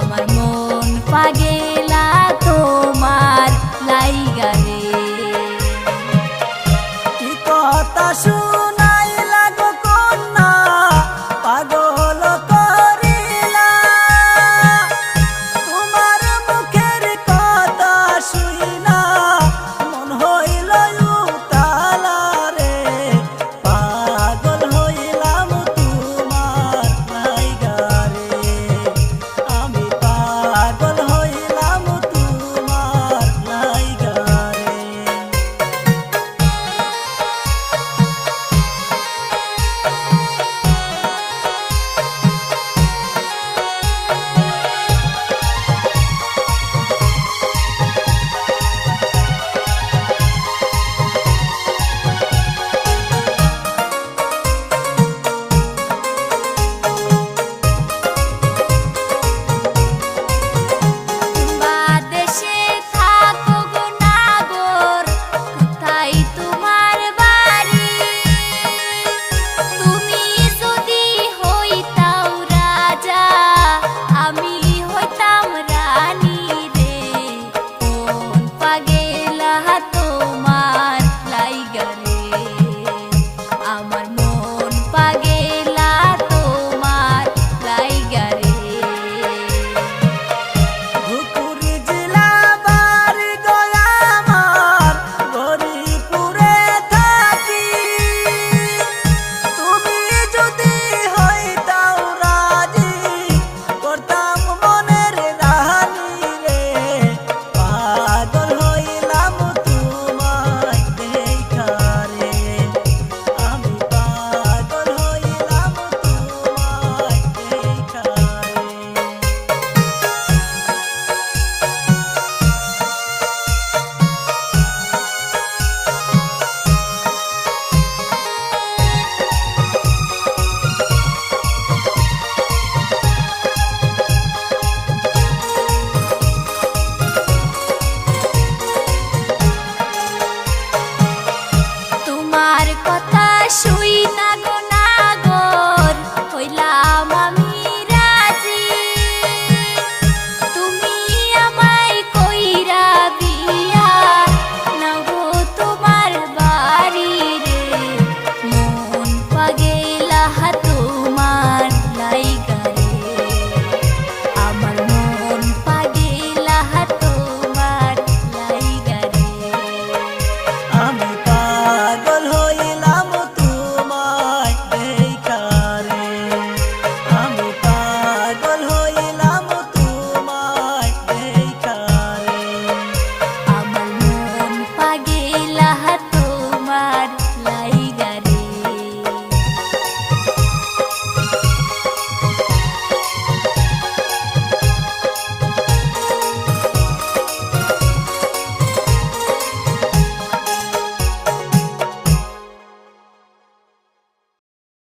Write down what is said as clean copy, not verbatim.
আমার মন পাগেলা তোমার লাইগা রে। কি কথা শুনাইলা গো কন্যা পাগল করিলা, তোমার মুখের কথা শুইনা মন হইল উতালা রে। পাগল হইলাম তোমার লাইগা রে, আমি পাগল হইলাম তোমার লাইগা রে। বাদেশে থাকো গো নাগর, কোথায় তোমার বাড়ি? তুমি যদি হইতাও রাজা, আমি হইতাম